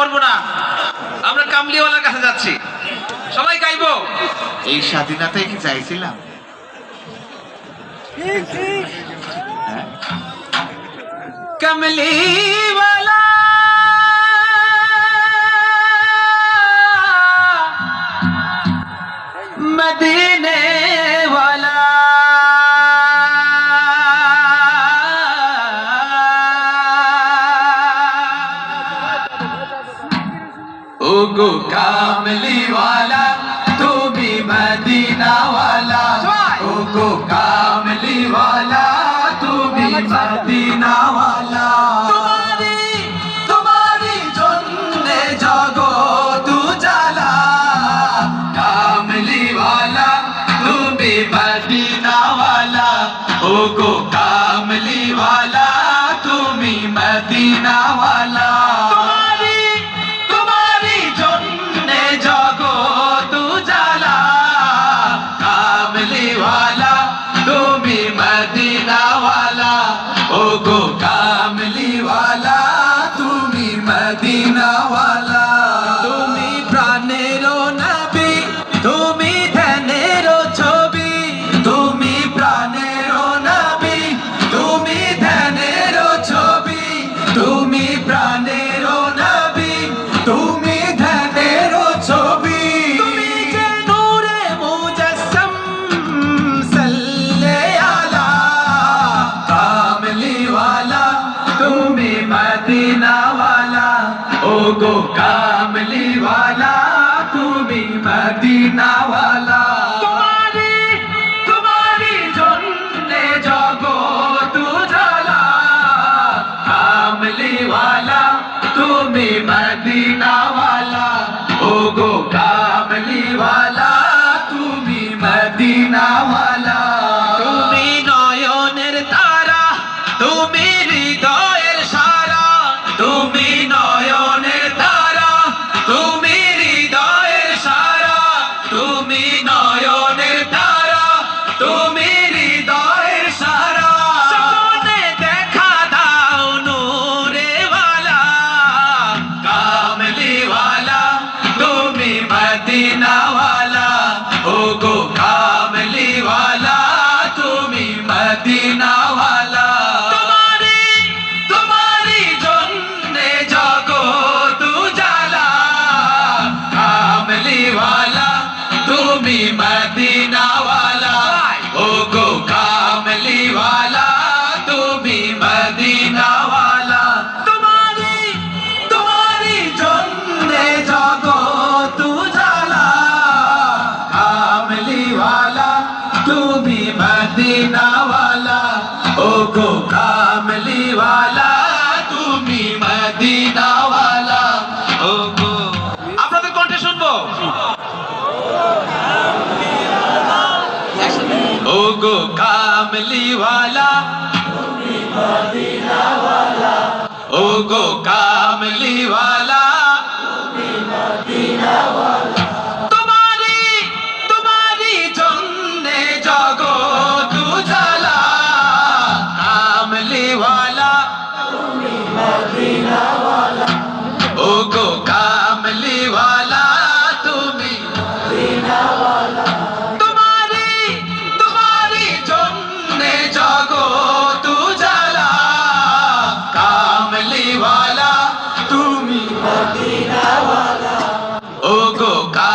করব না, আমরা কামলিওয়ালার কাছে যাচ্ছি, সবাই গাইবো। এই স্বাধীনতায় কি চাইছিলাম? হ্যাঁ? कमलीवाला मदीने वाला ओगो कामली वाला तू भी मदीना वाला, ओगो कामली वाला तू भी मदीना वाला। तुम्हारी तुम्हारी जन्ने जागो तू जाला, कामली वाला तू भी मदीना वाला, ओगो कामली वाला तू भी मदीना वाला। मदीना वाला ओगो कामली वाला তুমি মদিনা वाला, তুমি প্রাণেরও নবী, তুমি ধ্যানেরও ছবি, তুমি প্রাণেরও নবী, তুমি ধ্যানেরও ছবি, তুমি প্রাণেরও নবী, তুমি ধ্যানেরও ছবি, তুমি যে নূরে মুজাসসাম সাল্লে আলা কামলি वाला তুমি মদিনা वाला, ओगो कामली वाला তুমি মদিনা वाला। तुम्हारी तुम्हारी जन्ने जगत उजाला, कामली वाला তুমি মদিনা वाला, ओगो कामली वाला তুমি মদিনা वाला। তুমি নয়নের তারা, তুমি হৃদয়ের সারা, তুমি নয়নের তারা, তুমি হৃদয়ের সারা, তুমি নয়নের তারা, তুমি হৃদয়ের সারা। সামনে দেখা দাও নূরে वाला, কামলি वाला তুমি মদিনা वाला, ओगो कामली वाला তুমি মদিনা वाला। तुम्हारी तुम्हारी जन्ने जगत उजाला, कामली वाला তুমি মদিনা वाला, ओगो कामली वाला তুমি মদিনা वाला। तुम्हारी तुम्हारी जन्ने जगत उजाला, कामली वाला তুমি মদিনা वाला, ओगो कामली वाला তুমি মদিনা वाला, ओगो। আপনাদের কণ্ঠে শুনবো, ओगो कामली वाला তুমি মদিনা वाला, ओगो कामली वाला তুমি মদিনা वाला। तुम्हारी तुम्हारी जन्ने जगत उजाला, कामली वाला তুমি মদিনা वाला, ओगो कामली वाला তুমি মদিনা वाला। तुम्हारी तुम्हारी जन्ने जगत उजाला, कामली वाला তুমি মদিনা वाला, ओगो का